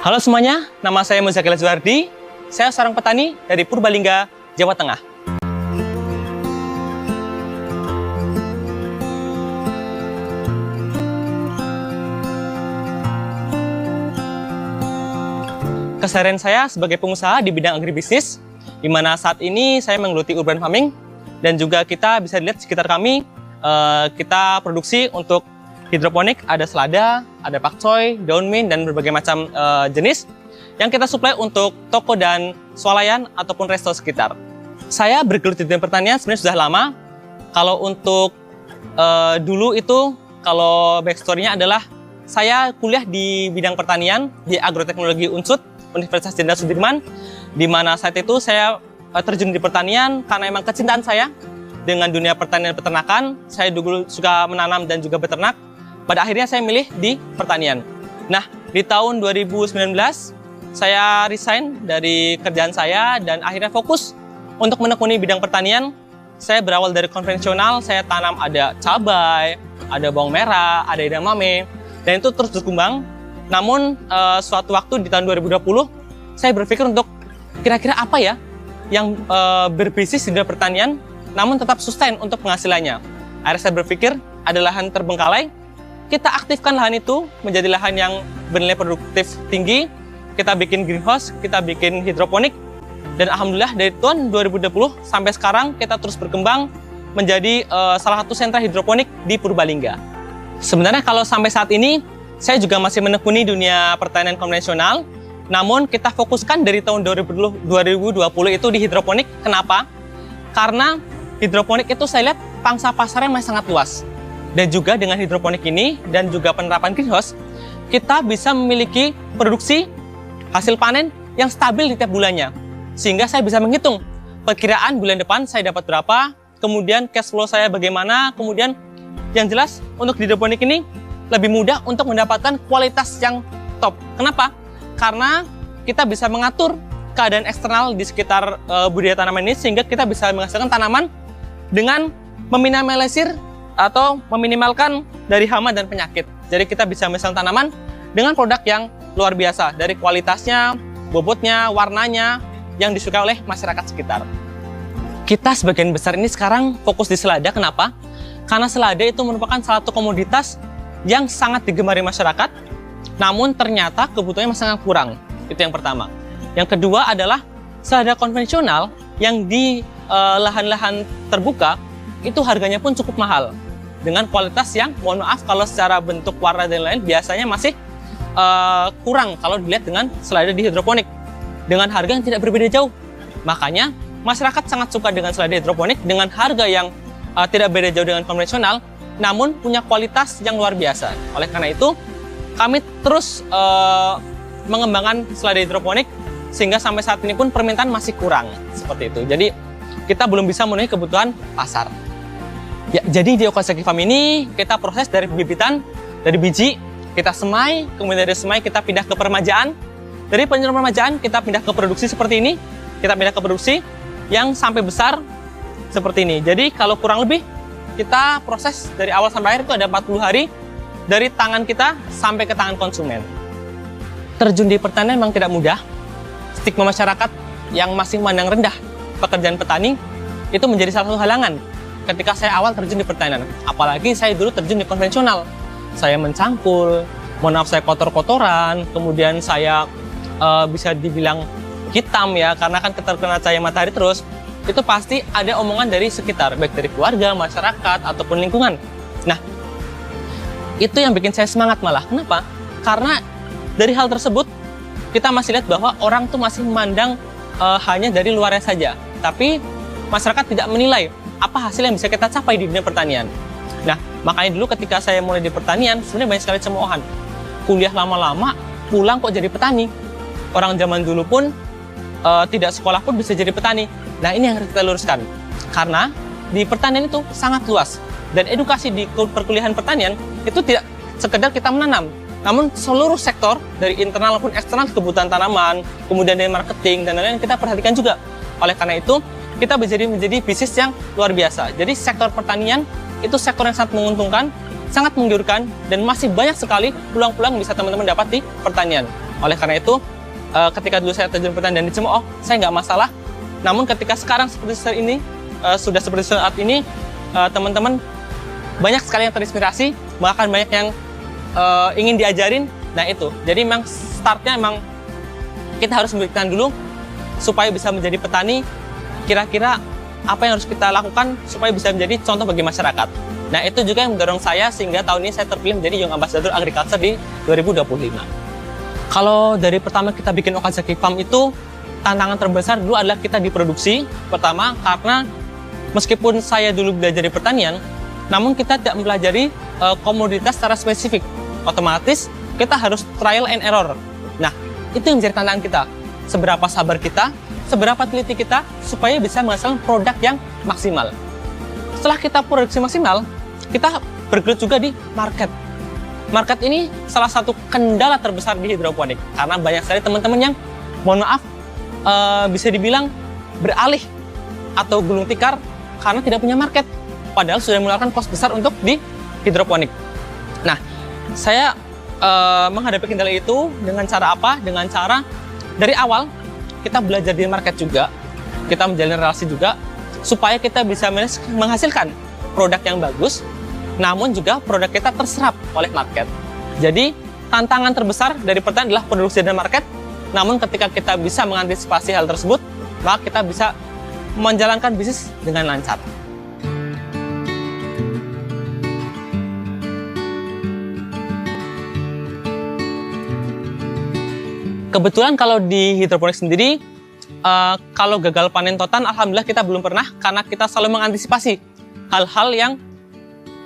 Halo semuanya, nama saya Muzakil Zuhardi. Saya seorang petani dari Purbalingga, Jawa Tengah. Keseharian saya sebagai pengusaha di bidang agribisnis, di mana saat ini saya menggeluti urban farming, dan juga kita bisa lihat sekitar kami, kita produksi untuk hidroponik, ada selada, ada pakcoy, daun mint, dan berbagai macam jenis yang kita suplai untuk toko dan swalayan ataupun resto sekitar. Saya bergelut di dunia pertanian sebenarnya sudah lama. Kalau untuk dulu itu, kalau backstory-nya adalah saya kuliah di bidang pertanian di Agroteknologi Unsud, Universitas Jenderal Sudirman, di mana saat itu saya terjun di pertanian karena emang kecintaan saya dengan dunia pertanian dan peternakan. Saya dulu suka menanam dan juga beternak. Pada akhirnya saya milih di pertanian. Nah, di tahun 2019 saya resign dari kerjaan saya dan akhirnya fokus untuk menekuni bidang pertanian. Saya berawal dari konvensional, saya tanam ada cabai, ada bawang merah, ada edamame, dan itu terus berkembang. Namun suatu waktu di tahun 2020 saya berpikir untuk kira-kira apa ya yang berbisnis di dunia pertanian namun tetap sustain untuk penghasilannya. Akhirnya saya berpikir ada lahan terbengkalai, kita aktifkan lahan itu menjadi lahan yang bernilai produktif tinggi, kita bikin greenhouse, kita bikin hidroponik, dan alhamdulillah dari tahun 2020 sampai sekarang kita terus berkembang menjadi salah satu sentra hidroponik di Purbalingga. Sebenarnya kalau sampai saat ini saya juga masih menekuni dunia pertanian konvensional, namun kita fokuskan dari tahun 2020 itu di hidroponik. Kenapa? Karena hidroponik itu saya lihat pangsa pasarnya masih sangat luas. Dan juga dengan hidroponik ini dan juga penerapan greenhouse, kita bisa memiliki produksi hasil panen yang stabil di tiap bulannya. Sehingga saya bisa menghitung perkiraan bulan depan saya dapat berapa, kemudian cash flow saya bagaimana, kemudian yang jelas untuk hidroponik ini lebih mudah untuk mendapatkan kualitas yang top. Kenapa? Karena kita bisa mengatur keadaan eksternal di sekitar budidaya tanaman ini sehingga kita bisa menghasilkan tanaman dengan meminimalisir atau meminimalkan dari hama dan penyakit. Jadi kita bisa menghasilkan tanaman dengan produk yang luar biasa dari kualitasnya, bobotnya, warnanya yang disukai oleh masyarakat sekitar. Kita sebagian besar ini sekarang fokus di selada. Kenapa? Karena selada itu merupakan salah satu komoditas yang sangat digemari masyarakat, namun ternyata kebutuhannya masih sangat kurang. Itu yang pertama. Yang kedua adalah selada konvensional yang di lahan-lahan terbuka itu harganya pun cukup mahal dengan kualitas yang mohon maaf kalau secara bentuk, warna dan lain biasanya masih kurang kalau dilihat dengan selada di hidroponik dengan harga yang tidak berbeda jauh. Makanya masyarakat sangat suka dengan selada hidroponik dengan harga yang tidak beda jauh dengan konvensional, namun punya kualitas yang luar biasa. Oleh karena itu kami terus mengembangkan selada hidroponik sehingga sampai saat ini pun permintaan masih kurang seperti itu. Jadi kita belum bisa memenuhi kebutuhan pasar. Ya, jadi di Okazaki Farm ini kita proses dari bibitan, dari biji, kita semai, kemudian dari semai kita pindah ke peremajaan. Dari peremajaan kita pindah ke produksi seperti ini, kita pindah ke produksi yang sampai besar seperti ini. Jadi kalau kurang lebih kita proses dari awal sampai akhir itu ada 40 hari dari tangan kita sampai ke tangan konsumen. Terjun di pertanian memang tidak mudah. Stigma masyarakat yang masih memandang rendah pekerjaan petani itu menjadi salah satu halangan ketika saya awal terjun di pertanian. Apalagi saya dulu terjun di konvensional. Saya mencangkul, mohon maaf saya kotor-kotoran, kemudian saya bisa dibilang hitam ya, karena kan terkena cahaya matahari terus. Itu pasti ada omongan dari sekitar, baik dari keluarga, masyarakat, ataupun lingkungan. Nah, itu yang bikin saya semangat malah. Kenapa? Karena dari hal tersebut, kita masih lihat bahwa orang tuh masih memandang hanya dari luarnya saja. Tapi masyarakat tidak menilai apa hasil yang bisa kita capai di dunia pertanian. Nah, makanya dulu ketika saya mulai di pertanian, sebenarnya banyak sekali cemoohan. Kuliah lama-lama, pulang kok jadi petani. Orang zaman dulu pun tidak sekolah pun bisa jadi petani. Nah, ini yang harus kita luruskan. Karena di pertanian itu sangat luas. Dan edukasi di perkuliahan pertanian itu tidak sekedar kita menanam. Namun seluruh sektor, dari internal maupun eksternal kebutuhan tanaman, kemudian dari marketing, dan lain-lain kita perhatikan juga. Oleh karena itu, kita menjadi bisnis yang luar biasa. Jadi sektor pertanian itu sektor yang sangat menguntungkan, sangat menggiurkan, dan masih banyak sekali peluang-peluang yang bisa teman-teman dapat di pertanian. Oleh karena itu, ketika dulu saya terjun pertanian dan dicemooh, saya nggak masalah. Namun ketika sekarang seperti saat ini, sudah seperti saat ini, teman-teman banyak sekali yang terinspirasi, bahkan banyak yang ingin diajarin. Nah itu, jadi memang startnya memang kita harus membuktikan dulu supaya bisa menjadi petani. Kira-kira apa yang harus kita lakukan supaya bisa menjadi contoh bagi masyarakat. Nah itu juga yang mendorong saya sehingga tahun ini saya terpilih menjadi Young Ambassador Agriculture di 2025. Kalau dari pertama kita bikin Okazaki Farm itu, tantangan terbesar dulu adalah kita diproduksi. Pertama karena meskipun saya dulu belajar di pertanian, namun kita tidak mempelajari komoditas secara spesifik. Otomatis kita harus trial and error. Nah, itu yang menjadi tantangan kita. Seberapa sabar kita, seberapa teliti kita, supaya bisa menghasilkan produk yang maksimal. Setelah kita produksi maksimal, kita bergelut juga di market. Market ini salah satu kendala terbesar di hidroponik. Karena banyak sekali teman-teman yang, mohon maaf, bisa dibilang beralih atau gulung tikar karena tidak punya market. Padahal sudah mengeluarkan kos besar untuk di hidroponik. Nah, saya menghadapi kendala itu dengan cara apa? Dengan cara dari awal kita belajar di market juga, kita menjalin relasi juga, supaya kita bisa menghasilkan produk yang bagus, namun juga produk kita terserap oleh market. Jadi tantangan terbesar dari pertanian adalah produksi dan market. Namun ketika kita bisa mengantisipasi hal tersebut, maka kita bisa menjalankan bisnis dengan lancar. Kebetulan kalau di hidroponik sendiri, kalau gagal panen total, alhamdulillah kita belum pernah, karena kita selalu mengantisipasi hal-hal yang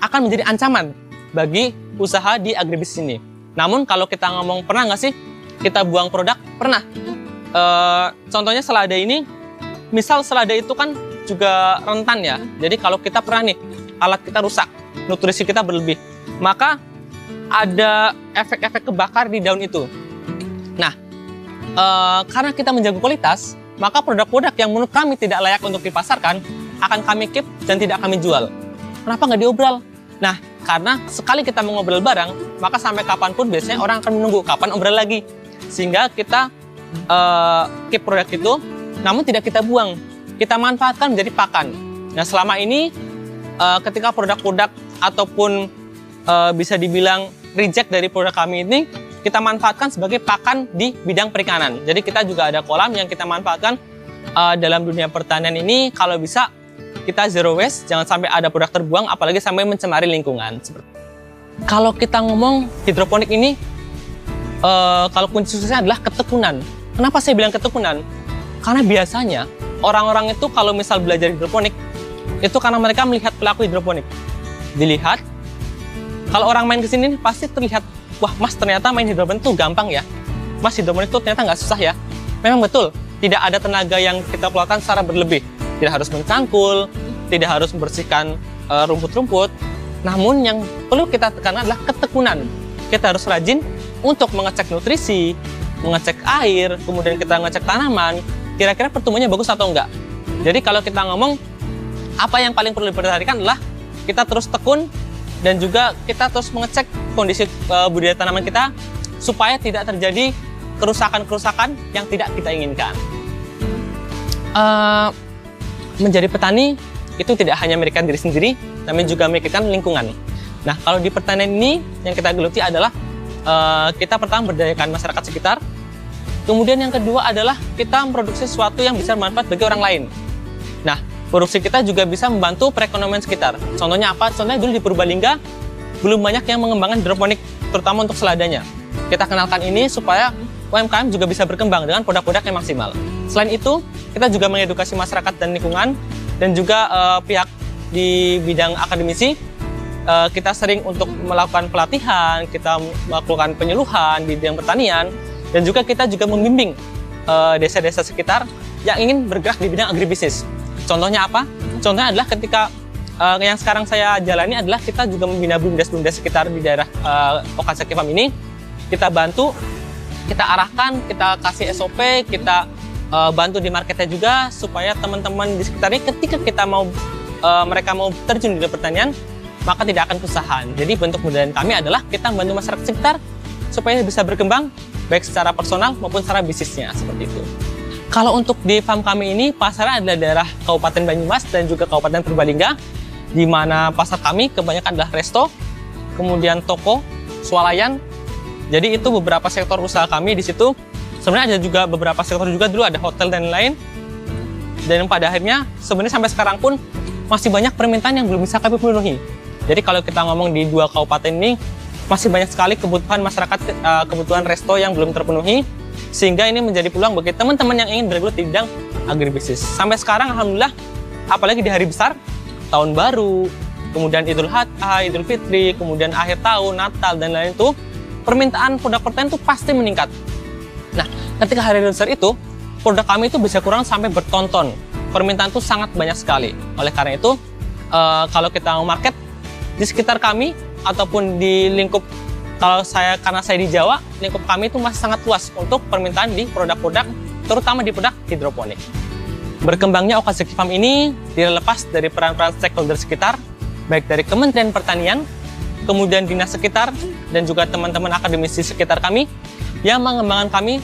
akan menjadi ancaman bagi usaha di agribisnis ini. Namun kalau kita ngomong pernah nggak sih kita buang produk? Pernah. Contohnya selada ini, misal selada itu kan juga rentan ya. Jadi kalau kita pernah nih, alat kita rusak, nutrisi kita berlebih, maka ada efek-efek kebakar di daun itu. Nah, karena kita menjaga kualitas, maka produk-produk yang menurut kami tidak layak untuk dipasarkan akan kami keep dan tidak kami jual. Kenapa nggak diobral? Nah, karena sekali kita mengobrol barang, maka sampai kapanpun biasanya orang akan menunggu kapan obral lagi. Sehingga kita keep produk itu, namun tidak kita buang. Kita manfaatkan menjadi pakan. Nah, selama ini ketika produk-produk ataupun bisa dibilang reject dari produk kami ini, kita manfaatkan sebagai pakan di bidang perikanan. Jadi kita juga ada kolam yang kita manfaatkan dalam dunia pertanian ini. Kalau bisa kita zero waste, jangan sampai ada produk terbuang, apalagi sampai mencemari lingkungan. Kalau kita ngomong hidroponik ini, kalau kunci suksesnya adalah ketekunan. Kenapa saya bilang ketekunan? Karena biasanya orang-orang itu kalau misal belajar hidroponik, itu karena mereka melihat pelaku hidroponik. Dilihat, kalau orang main ke sini pasti terlihat, wah mas ternyata main hidroponik itu gampang ya. Mas hidroponik itu ternyata nggak susah ya. Memang betul, tidak ada tenaga yang kita keluarkan secara berlebih. Tidak harus mencangkul, tidak harus membersihkan rumput-rumput. Namun yang perlu kita tekankan adalah ketekunan. Kita harus rajin untuk mengecek nutrisi, mengecek air, kemudian kita ngecek tanaman, kira-kira pertumbuhannya bagus atau enggak. Jadi kalau kita ngomong, apa yang paling perlu diperhatikan adalah kita terus tekun dan juga kita terus mengecek kondisi budidaya tanaman kita supaya tidak terjadi kerusakan-kerusakan yang tidak kita inginkan. Menjadi petani itu tidak hanya memikirkan diri sendiri, tapi juga memikirkan lingkungan. Nah, kalau di pertanian ini yang kita geluti adalah kita pertama berdayakan masyarakat sekitar. Kemudian yang kedua adalah kita memproduksi sesuatu yang bisa bermanfaat bagi orang lain. Nah, produksi kita juga bisa membantu perekonomian sekitar. Contohnya apa? Contohnya dulu di Purbalingga belum banyak yang mengembangkan hidroponik, terutama untuk seladanya. Kita kenalkan ini supaya UMKM juga bisa berkembang dengan produk-produk yang maksimal. Selain itu, kita juga mengedukasi masyarakat dan lingkungan, dan juga pihak di bidang akademisi. Kita sering untuk melakukan pelatihan, kita melakukan penyuluhan di bidang pertanian, dan juga kita juga membimbing desa-desa sekitar yang ingin bergerak di bidang agribisnis. Contohnya apa? Contohnya adalah ketika yang sekarang saya jalani adalah kita juga membina BUMDes-BUMDes sekitar di daerah Okazaki Farm ini. Kita bantu, kita arahkan, kita kasih SOP, kita bantu di marketnya juga supaya teman-teman di sekitarnya ketika kita mereka mau terjun di pertanian, maka tidak akan kesusahan. Jadi bentuk budaya kami adalah kita membantu masyarakat sekitar supaya bisa berkembang baik secara personal maupun secara bisnisnya, seperti itu. Kalau untuk di farm kami ini, pasarnya adalah daerah Kabupaten Banyumas dan juga Kabupaten Purbalingga, di mana pasar kami kebanyakan adalah resto, kemudian toko, swalayan. Jadi itu beberapa sektor usaha kami di situ. Sebenarnya ada juga beberapa sektor juga dulu, ada hotel dan lain. Dan pada akhirnya sebenarnya sampai sekarang pun masih banyak permintaan yang belum bisa kami penuhi. Jadi kalau kita ngomong di 2 kabupaten ini, masih banyak sekali kebutuhan masyarakat, kebutuhan resto yang belum terpenuhi. Sehingga ini menjadi peluang bagi teman-teman yang ingin bergelut di bidang agribisnis. Sampai sekarang alhamdulillah, apalagi di hari besar, tahun baru, kemudian Idul Adha, Idul Fitri, kemudian akhir tahun, Natal, dan lain itu, permintaan produk pertanian itu pasti meningkat. Nah, ketika hari besar itu, produk kami itu bisa kurang sampai bertonton. Permintaan itu sangat banyak sekali. Oleh karena itu, kalau kita mau market, di sekitar kami, ataupun di lingkup, karena saya di Jawa, lingkup kami itu masih sangat luas untuk permintaan di produk-produk, terutama di produk hidroponik. Berkembangnya Okazaki Farm ini tidak lepas dari peran-peran stakeholder sekitar, baik dari Kementerian Pertanian, kemudian dinas sekitar, dan juga teman-teman akademisi sekitar kami, yang mengembangkan kami,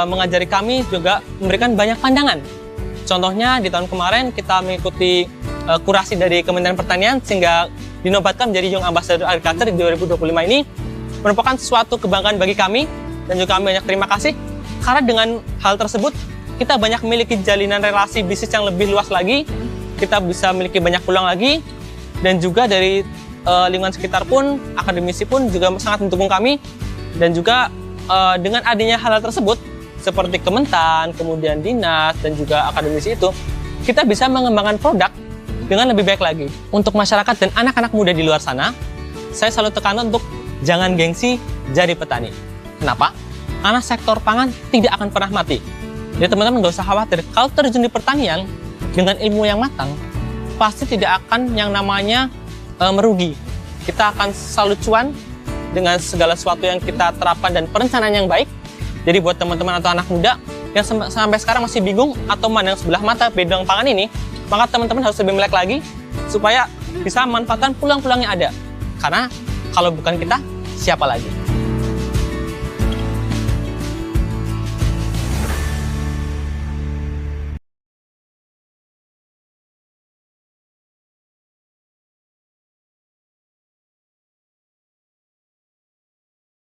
mengajari kami, juga memberikan banyak pandangan. Contohnya di tahun kemarin kita mengikuti kurasi dari Kementerian Pertanian, sehingga dinobatkan menjadi Young Ambassador Agriculture di 2025 ini, merupakan suatu kebanggaan bagi kami, dan juga kami banyak terima kasih, karena dengan hal tersebut, kita banyak memiliki jalinan relasi bisnis yang lebih luas lagi, kita bisa memiliki banyak peluang lagi, dan juga dari lingkungan sekitar pun, akademisi pun juga sangat mendukung kami, dan juga dengan adanya hal tersebut, seperti Kementan, kemudian dinas, dan juga akademisi itu, kita bisa mengembangkan produk dengan lebih baik lagi. Untuk masyarakat dan anak-anak muda di luar sana, saya selalu tekankan untuk jangan gengsi jadi petani. Kenapa? Karena sektor pangan tidak akan pernah mati. Jadi teman-teman nggak usah khawatir, kalau terjun di pertanian dengan ilmu yang matang, pasti tidak akan yang namanya merugi. Kita akan selalu cuan dengan segala sesuatu yang kita terapkan dan perencanaan yang baik. Jadi buat teman-teman atau anak muda yang sampai sekarang masih bingung atau mandang sebelah mata bidang pangan ini, maka teman-teman harus lebih melek lagi supaya bisa memanfaatkan peluang-peluang yang ada. Karena kalau bukan kita, siapa lagi?